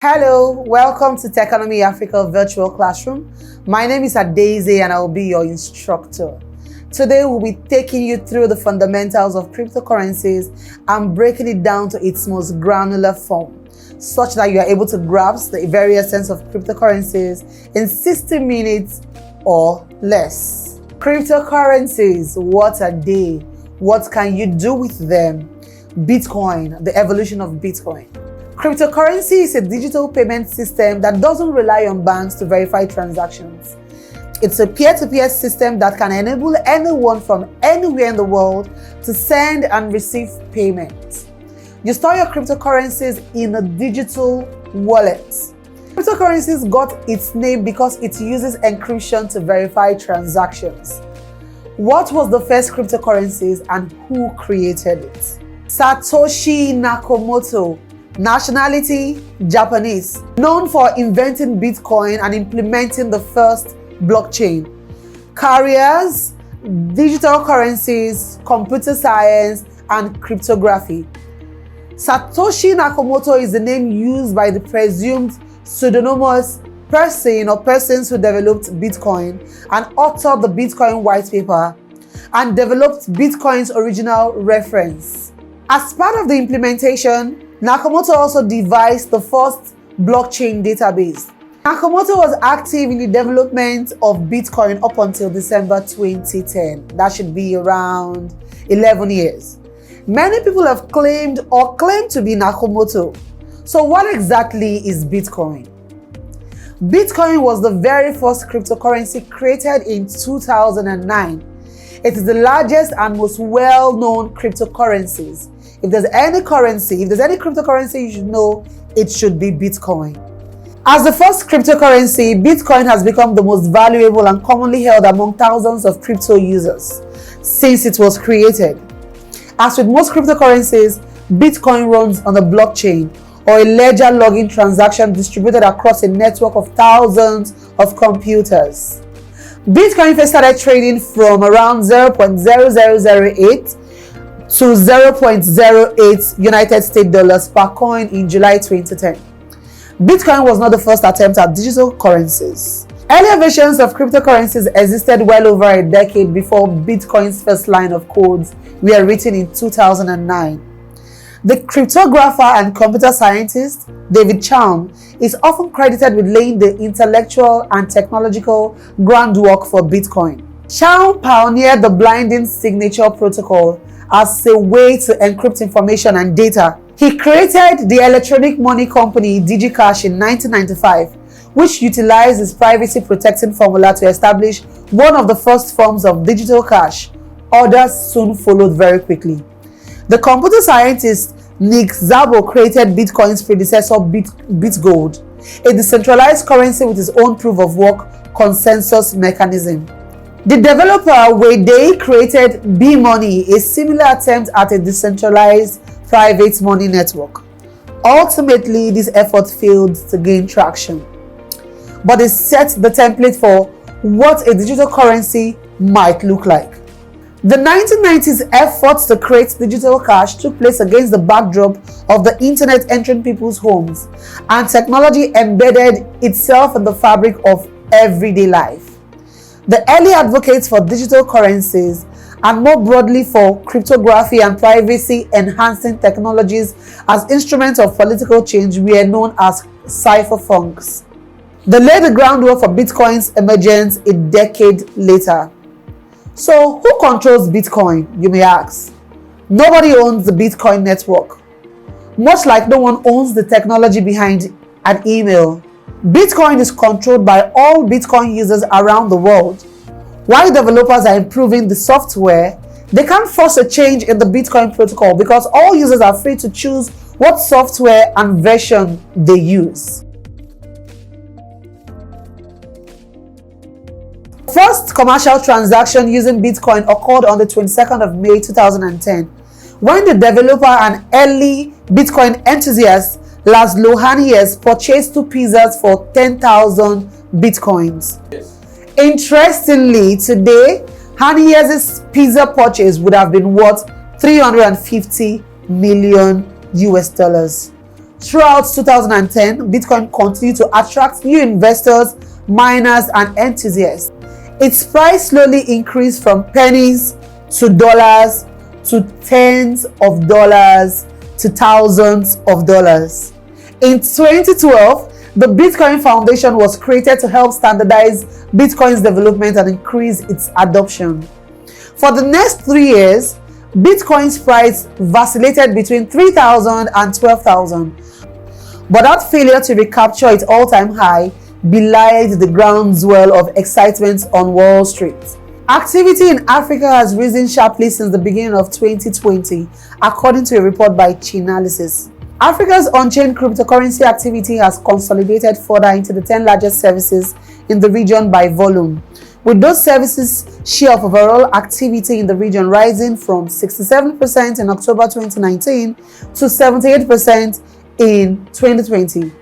Hello, welcome to Techonomyafrica virtual classroom. My name is Adeze and I will be your instructor. Today we'll be taking you through the fundamentals of cryptocurrencies and breaking it down to its most granular form, such that you are able to grasp the very essence of cryptocurrencies in 60 minutes or less. Cryptocurrencies, what are they? What can you do with them? Bitcoin, the evolution of Bitcoin. Cryptocurrency is a digital payment system that doesn't rely on banks to verify transactions. It's a peer-to-peer system that can enable anyone from anywhere in the world to send and receive payments. You store your cryptocurrencies in a digital wallet. Cryptocurrencies got its name because it uses encryption to verify transactions. What was the first cryptocurrencies and who created it? Satoshi Nakamoto. Nationality, Japanese. Known for inventing Bitcoin and implementing the first blockchain. Careers, digital currencies, computer science, and cryptography. Satoshi Nakamoto is the name used by the presumed pseudonymous person or persons who developed Bitcoin and authored the Bitcoin white paper and developed Bitcoin's original reference. As part of the implementation, Nakamoto also devised the first blockchain database. Nakamoto was active in the development of Bitcoin up until December 2010. That should be around 11 years. Many people have claimed or claim to be Nakamoto. So what exactly is Bitcoin? Bitcoin was the very first cryptocurrency created in 2009. It is the largest and most well-known cryptocurrencies. If there's any cryptocurrency you should know, it should be Bitcoin. As the first cryptocurrency, Bitcoin has become the most valuable and commonly held among thousands of crypto users since it was created. As with most cryptocurrencies, Bitcoin runs on a blockchain or a ledger login transaction distributed across a network of thousands of computers. Bitcoin first started trading from around 0.0008 to 0.08 United States dollars per coin in July 2010. Bitcoin was not the first attempt at digital currencies. Earlier versions of cryptocurrencies existed well over a decade before Bitcoin's first line of codes were written in 2009. The cryptographer and computer scientist David Chaum is often credited with laying the intellectual and technological groundwork for Bitcoin. Chaum pioneered the blinding signature protocol as a way to encrypt information and data. He created the electronic money company DigiCash in 1995, which utilized his privacy-protecting formula to establish one of the first forms of digital cash. Others soon followed very quickly. The computer scientist Nick Szabo created Bitcoin's predecessor BitGold, a decentralized currency with its own proof-of-work consensus mechanism. The developer Wei created B-Money, a similar attempt at a decentralized private money network. Ultimately, this effort failed to gain traction, but it set the template for what a digital currency might look like. The 1990s efforts to create digital cash took place against the backdrop of the internet entering people's homes and technology embedded itself in the fabric of everyday life. The early advocates for digital currencies and more broadly for cryptography and privacy-enhancing technologies as instruments of political change were known as cypherpunks. They laid the groundwork for Bitcoin's emergence a decade later. So, who controls Bitcoin, you may ask? Nobody owns the Bitcoin network. Much like no one owns the technology behind an email, Bitcoin is controlled by all Bitcoin users around the world. While developers are improving the software, they can't force a change in the Bitcoin protocol because all users are free to choose what software and version they use. First commercial transaction using Bitcoin occurred on the 22nd of May 2010 when the developer and early Bitcoin enthusiast Laszlo Haniers purchased 2 pizzas for 10,000 Bitcoins. Yes. Interestingly, today, Haniers' pizza purchase would have been worth $350 million. Throughout 2010, Bitcoin continued to attract new investors, miners, and enthusiasts. Its price slowly increased from pennies to dollars to tens of dollars to thousands of dollars. In 2012, the Bitcoin Foundation was created to help standardize Bitcoin's development and increase its adoption. For the next 3 years, Bitcoin's price vacillated between $3,000 and $12,000, but that failure to recapture its all-time high belied the groundswell of excitement on Wall Street. Activity in Africa has risen sharply since the beginning of 2020, according to a report by Chainalysis. Africa's on-chain cryptocurrency activity has consolidated further into the 10 largest services in the region by volume, with those services' share of overall activity in the region rising from 67% in October 2019 to 78% in 2020.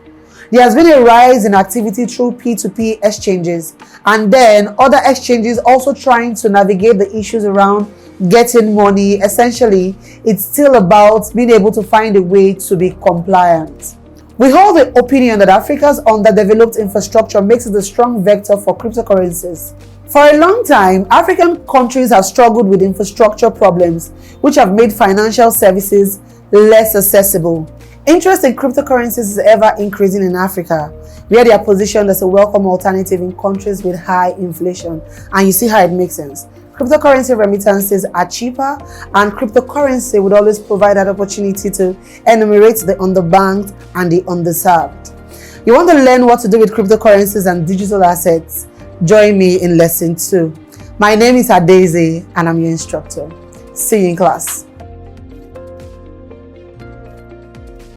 There has been a rise in activity through P2P exchanges, and then other exchanges also trying to navigate the issues around getting money. Essentially, it's still about being able to find a way to be compliant. We hold the opinion that Africa's underdeveloped infrastructure makes it a strong vector for cryptocurrencies. For a long time, African countries have struggled with infrastructure problems, which have made financial services less accessible. Interest in cryptocurrencies is ever increasing in Africa, where they are positioned as a welcome alternative in countries with high inflation. And you see how it makes sense. Cryptocurrency remittances are cheaper, and cryptocurrency would always provide that opportunity to enumerate the underbanked and the underserved. You want to learn what to do with cryptocurrencies and digital assets? Join me in lesson 2. My name is Adeze and I'm your instructor. See you in class.